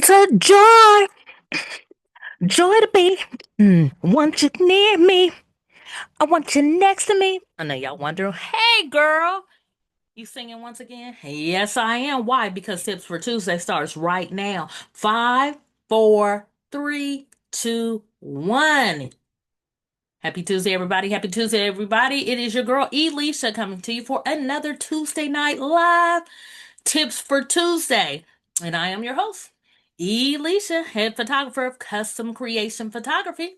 It's a joy to be. Want you near me. I want you next to me. I know y'all wondering, hey girl, you singing once again? Yes, I am. Why? Because Tips for Tuesday starts right now. Five, four, three, two, one. Happy Tuesday, everybody. Happy Tuesday, everybody. It is your girl, Elisha, coming to you for another Tuesday Night Live Tips for Tuesday. And I am your host, Elisha, head photographer of Custom Creation Photography,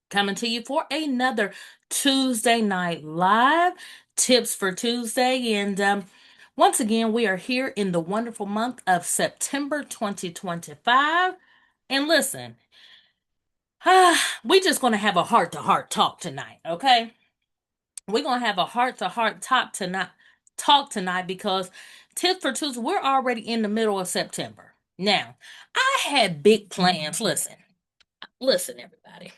coming to you for another Tuesday Night Live Tips for Tuesday. And once again, we are here in the wonderful month of September 2025. And listen, we just going to have a heart to heart talk tonight, okay? We're gonna have a heart to heart talk tonight because Tips for Tuesday, we're already in the middle of September. Now, I had big plans. Listen, everybody.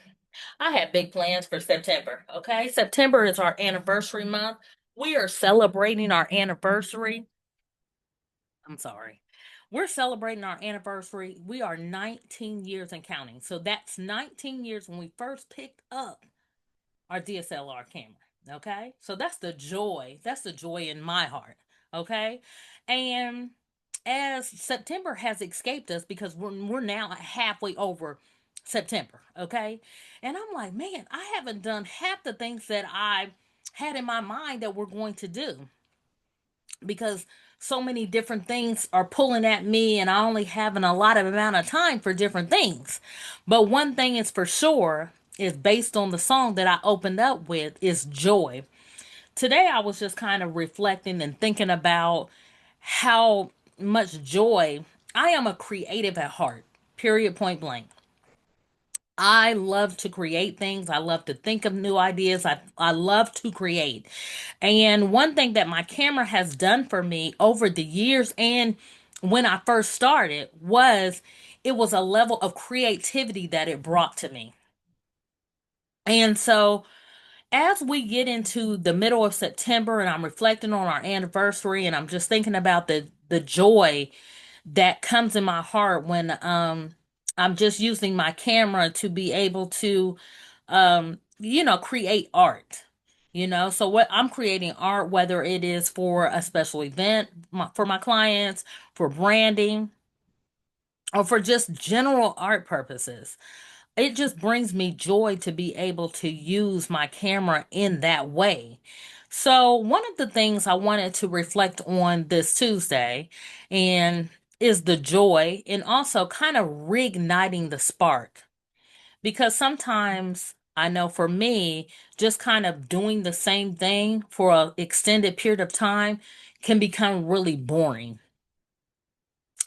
I had big plans for September. Okay. September is our anniversary month. We are celebrating our anniversary. I'm sorry. We're celebrating our anniversary. We are 19 years and counting. So that's 19 years when we first picked up our DSLR camera. Okay. So that's the joy. That's the joy in my heart. Okay. And as September has escaped us because we're now halfway over September. Okay. And I'm like, man, I haven't done half the things that I had in my mind that we're going to do because so many different things are pulling at me and I only having a lot of amount of time for different things. But one thing is for sure is based on the song that I opened up with is joy. Today I was just kind of reflecting and thinking about how much joy. I am a creative at heart. Period, point blank. I love to create things. I love to think of new ideas. I love to create. And one thing that my camera has done for me over the years and when I first started was it was a level of creativity that it brought to me. And so as we get into the middle of September and I'm reflecting on our anniversary and I'm just thinking about the joy that comes in my heart when I'm just using my camera to be able to create art. So what I'm creating art, whether it is for a special event for my clients, for branding, or for just general art purposes, it just brings me joy to be able to use my camera in that way. So, one of the things I wanted to reflect on this Tuesday and is the joy and also kind of reigniting the spark. Because sometimes I know for me, just kind of doing the same thing for an extended period of time can become really boring.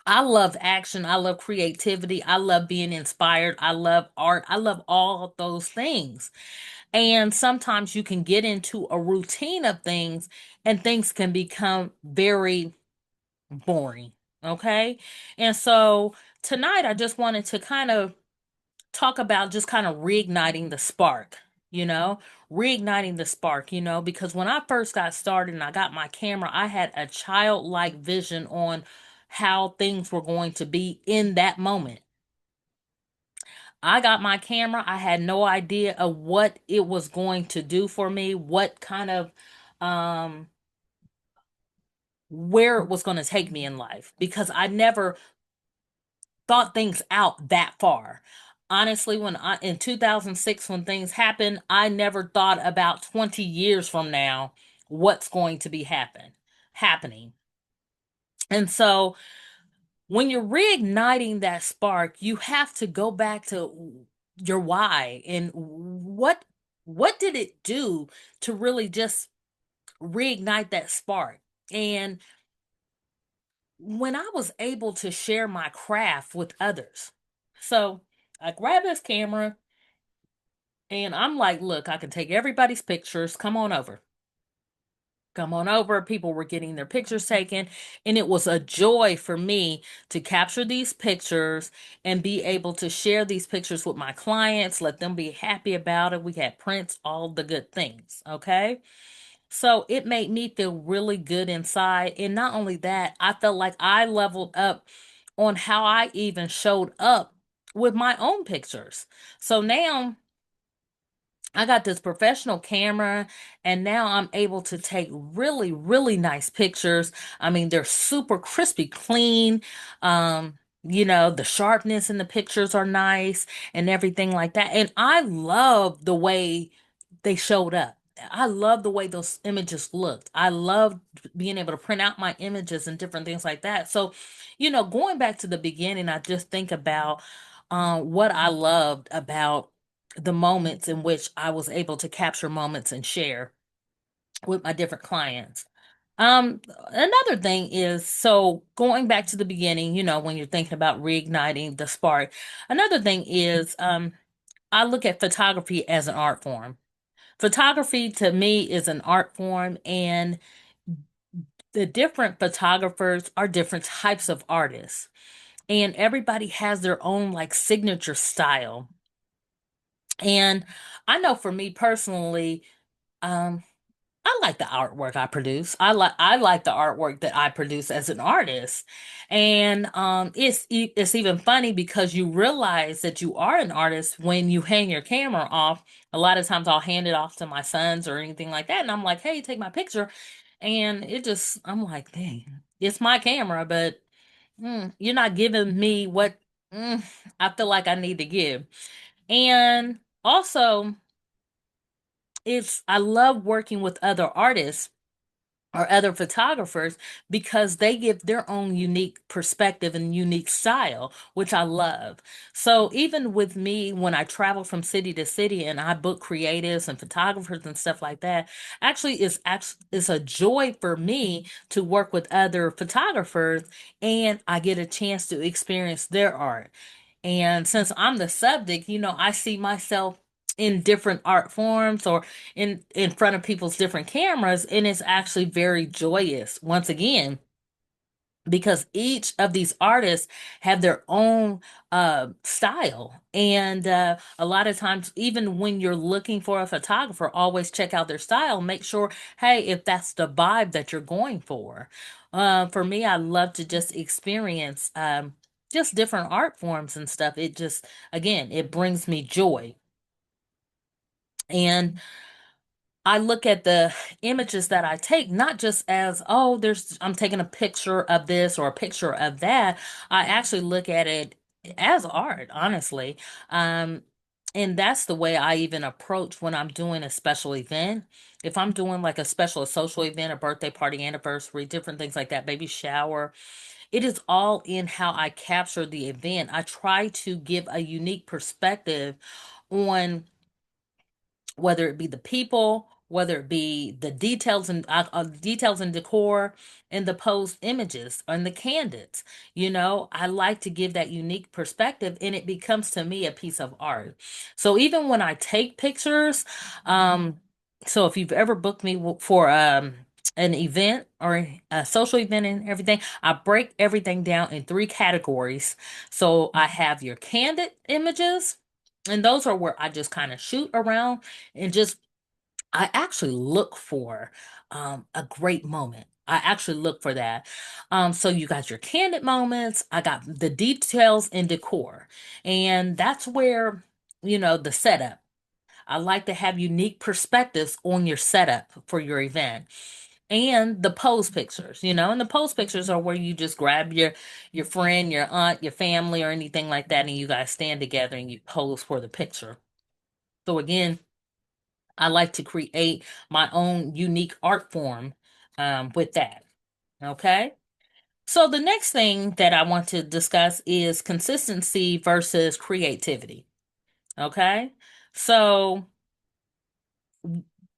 I love action. I love creativity. I love being inspired. I love art. I love all of those things. And sometimes you can get into a routine of things and things can become very boring. Okay. And so tonight I just wanted to kind of talk about just kind of reigniting the spark, you know, reigniting the spark, because when I first got started and I got my camera, I had a childlike vision on how things were going to be in that moment. I got my camera, I had no idea of what it was going to do for me, what kind of um where it was going to take me in life because I never thought things out that far. Honestly, when I in 2006 when things happened, I never thought about 20 years from now what's going to be happening. And so when you're reigniting that spark, you have to go back to your why and what did it do to really just reignite that spark? And when I was able to share my craft with others. So I grabbed this camera and I'm like, look, I can take everybody's pictures. Come on over. Come on over. People were getting their pictures taken. And it was a joy for me to capture these pictures and be able to share these pictures with my clients, let them be happy about it. We had prints, all the good things. Okay. So it made me feel really good inside. And not only that, I felt like I leveled up on how I even showed up with my own pictures. So now I got this professional camera, and now I'm able to take really, really nice pictures. I mean, they're super crispy clean. The sharpness in the pictures are nice and everything like that. And I love the way they showed up. I love the way those images looked. I love being able to print out my images and different things like that. So, going back to the beginning, I just think about what I loved about the moments in which I was able to capture moments and share with my different clients. Another thing is, so going back to the beginning, when you're thinking about reigniting the spark, another thing is, I look at photography as an art form. Photography to me is an art form, and the different photographers are different types of artists, and everybody has their own like signature style. And I know for me personally, um, I like the artwork I produce. I like the artwork that I produce as an artist. And it's even funny because you realize that you are an artist when you hang your camera off. A lot of times I'll hand it off to my sons or anything like that, and I'm like, "Hey, take my picture." And I'm like, "Dang, it's my camera, but you're not giving me what I feel like I need to give." And also, I love working with other artists or other photographers because they give their own unique perspective and unique style, which I love. So even with me, when I travel from city to city and I book creatives and photographers and stuff like that, actually it's a joy for me to work with other photographers, and I get a chance to experience their art. And since I'm the subject, I see myself in different art forms or in front of people's different cameras, and it's actually very joyous once again because each of these artists have their own style. And a lot of times, even when you're looking for a photographer, always check out their style, make sure, hey, if that's the vibe that you're going for. For me, I love to just experience just different art forms and stuff. It just, again, it brings me joy. And I look at the images that I take not just as, oh, I'm taking a picture of this or a picture of that. I actually look at it as art, honestly. Um, and that's the way I even approach when I'm doing a special event. If I'm doing like a special social event, a birthday party, anniversary, different things like that, baby shower, it is all in how I capture the event. I try to give a unique perspective on whether it be the people, whether it be the details and decor and the posed images and the candids. I like to give that unique perspective, and it becomes to me a piece of art. So even when I take pictures, um, so if you've ever booked me for an event or a social event and everything, I break everything down in three categories. So I have your candid images, and those are where I just kind of shoot around and just I actually look for a great moment. I actually look for that. So you got your candid moments. I got the details and decor, and that's where the setup. I like to have unique perspectives on your setup for your event. And the pose pictures, and the pose pictures are where you just grab your friend, your aunt, your family, or anything like that, and you guys stand together and you pose for the picture. So again, I like to create my own unique art form with that. Okay. So the next thing that I want to discuss is consistency versus creativity. Okay. So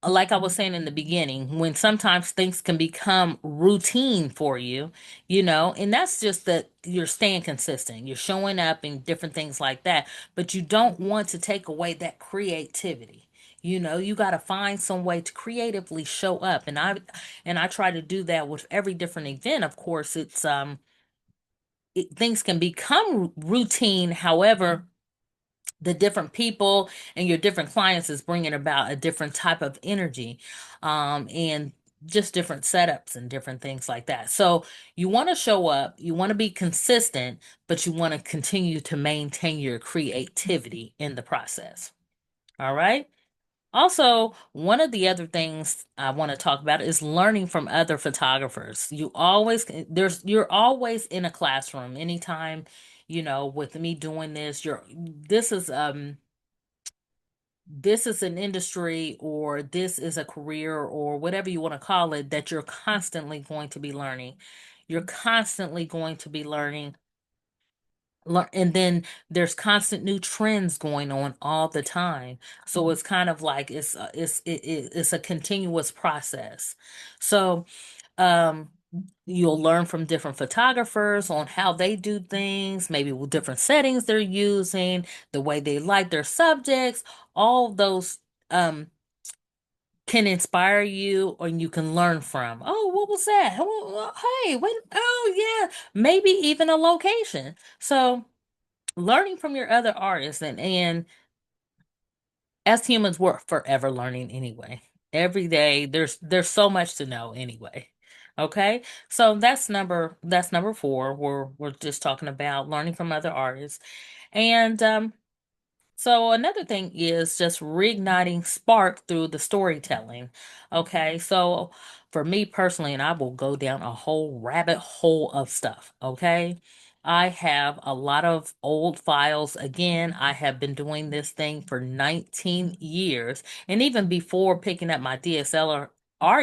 like I was saying in the beginning, when sometimes things can become routine for you, and that's just that you're staying consistent, you're showing up and different things like that, but you don't want to take away that creativity. You got to find some way to creatively show up, and I try to do that with every different event. Of course, things can become routine. However, the different people and your different clients is bringing about a different type of energy, and just different setups and different things like that. So you want to show up, you want to be consistent, but you want to continue to maintain your creativity in the process. All right. Also, one of the other things I want to talk about is learning from other photographers. You're always in a classroom anytime, with me doing this, this is an industry, or this is a career, or whatever you want to call it, that you're constantly going to be learning. You're constantly going to be learning. And then there's constant new trends going on all the time. So it's kind of like it's a continuous process. So um you'll learn from different photographers on how they do things, maybe with different settings they're using, the way they light their subjects. All those um can inspire you, or you can learn from. Oh, what was that? Hey, what? Oh, yeah, maybe even a location. So learning from your other artists, and as humans, we're forever learning anyway. Every day there's so much to know anyway. Okay? So that's number 4. We're just talking about learning from other artists. And so another thing is just reigniting spark through the storytelling. Okay, so for me personally, and I will go down a whole rabbit hole of stuff. Okay, I have a lot of old files. Again, I have been doing this thing for 19 years, and even before picking up my DSLR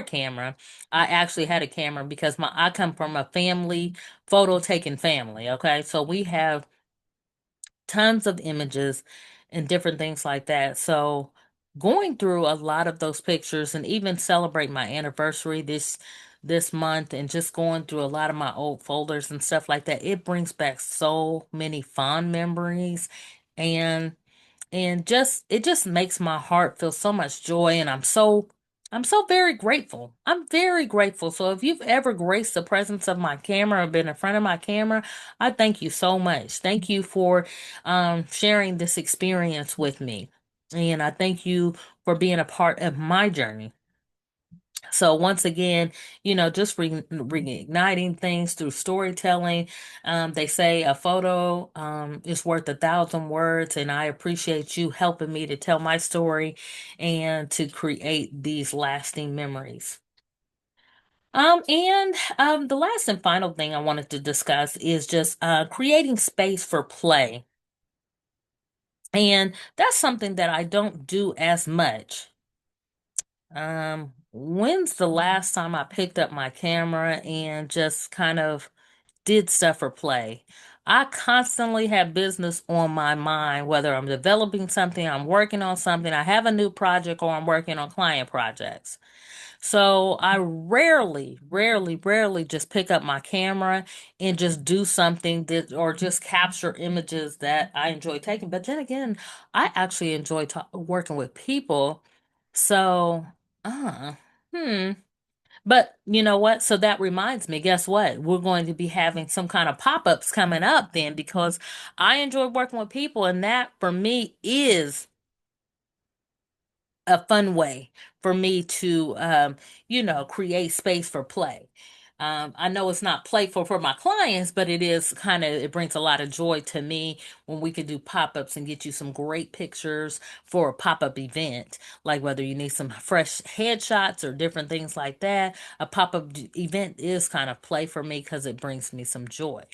camera, I actually had a camera because I come from a family photo taking family. Okay, so we have tons of images and different things like that. So going through a lot of those pictures, and even celebrate my anniversary this month, and just going through a lot of my old folders and stuff like that, it brings back so many fond memories. And just it just makes my heart feel so much joy, and I'm so very grateful. I'm very grateful. So if you've ever graced the presence of my camera or been in front of my camera, I thank you so much. Thank you for sharing this experience with me, and I thank you for being a part of my journey. So once again, just reigniting things through storytelling. They say a photo is worth 1,000 words, and I appreciate you helping me to tell my story and to create these lasting memories. And the last and final thing I wanted to discuss is just creating space for play. And that's something that I don't do as much. When's the last time I picked up my camera and just kind of did stuff for play? I constantly have business on my mind, whether I'm developing something, I'm working on something, I have a new project, or I'm working on client projects. So I rarely just pick up my camera and just do something or just capture images that I enjoy taking. But then again, I actually enjoy working with people. So, uh, hmm. But you know what? So that reminds me, guess what? We're going to be having some kind of pop-ups coming up then, because I enjoy working with people, and that for me is a fun way for me to create space for play. I know it's not playful for my clients, but it brings a lot of joy to me when we could do pop-ups and get you some great pictures for a pop-up event, like whether you need some fresh headshots or different things like that. A pop-up event is kind of play for me because it brings me some joy.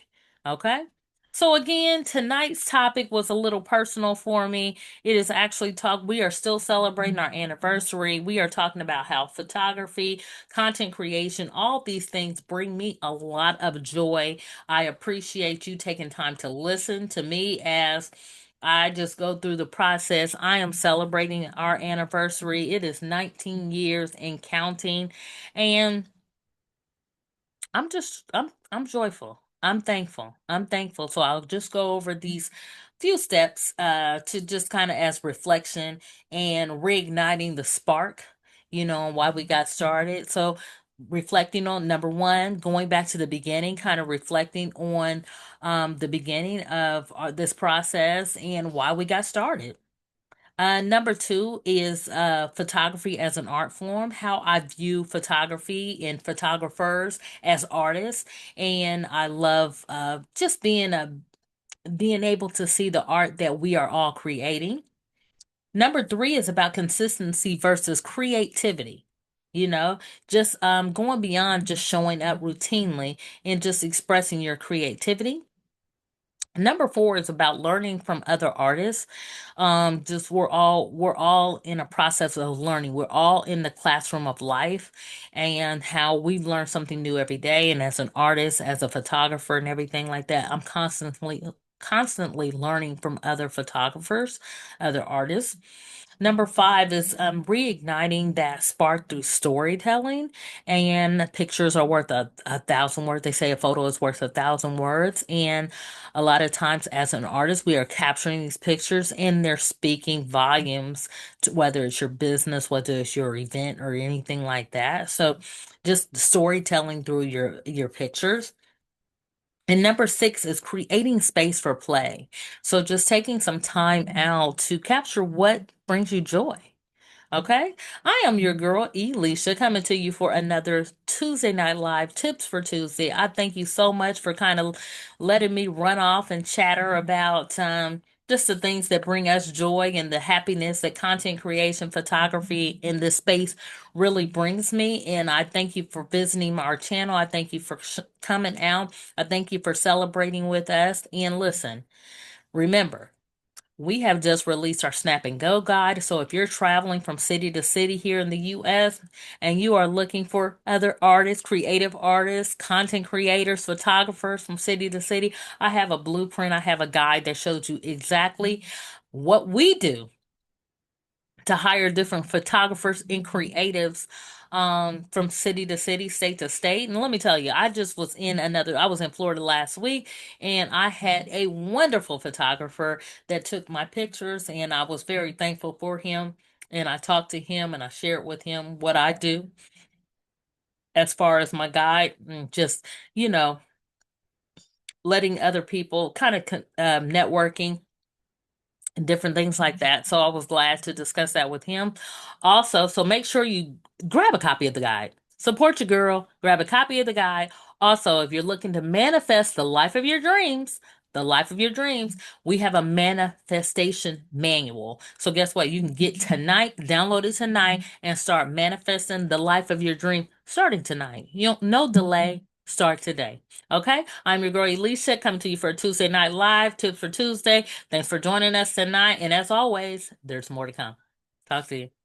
Okay. So again, tonight's topic was a little personal for me. It is actually we are still celebrating our anniversary. We are talking about how photography, content creation, all these things bring me a lot of joy. I appreciate you taking time to listen to me as I just go through the process. I am celebrating our anniversary. It is 19 years and counting. And I'm joyful. I'm thankful. I'm thankful. So I'll just go over these few steps to just kind of as reflection and reigniting the spark, and why we got started. So reflecting on number 1, going back to the beginning, kind of reflecting on the beginning of this process and why we got started. Number two is photography as an art form, how I view photography and photographers as artists. And I love just being able to see the art that we are all creating. Number three is about consistency versus creativity. You know, just going beyond just showing up routinely and just expressing your creativity. Number four is about learning from other artists. Just we're all in a process of learning. We're all in the classroom of life, and how we learn something new every day. And as an artist, as a photographer, and everything like that, I'm constantly learning from other photographers, other artists. Number five is reigniting that spark through storytelling. And pictures are worth a thousand words. They say a photo is worth a thousand words. And a lot of times, as an artist, we are capturing these pictures and they're speaking volumes to whether it's your business, whether it's your event, or anything like that. So, just storytelling through your pictures. And number six is creating space for play. So just taking some time out to capture what brings you joy. Okay. I am your girl, Elisha, coming to you for another Tuesday Night Live Tips for Tuesday. I thank you so much for kind of letting me run off and chatter about just the things that bring us joy and the happiness that content creation, photography in this space really brings me. And I thank you for visiting our channel. I thank you for coming out. I thank you for celebrating with us. And listen, remember, we have just released our Snap and Go guide. So if you're traveling from city to city here in the US and you are looking for other artists, creative artists, content creators, photographers from city to city, I have a blueprint. I have a guide that shows you exactly what we do to hire different photographers and creatives from city to city, state to state. And let me tell you, I was in Florida last week, and I had a wonderful photographer that took my pictures, and I was very thankful for him. And I talked to him and I shared with him what I do as far as my guide, and just, you know, letting other people kind of networking and different things like that. So I was glad to discuss that with him. Also, so make sure you grab a copy of the guide. Support your girl, grab a copy of the guide. Also, if you're looking to manifest the life of your dreams, we have a manifestation manual. So guess what? You can get tonight, download it tonight, and start manifesting the life of your dream starting tonight. You don't no delay. Start today. Okay? I'm your girl Alicia coming to you for a Tuesday Night Live, Tips for Tuesday. Thanks for joining us tonight. And as always, there's more to come. Talk to you.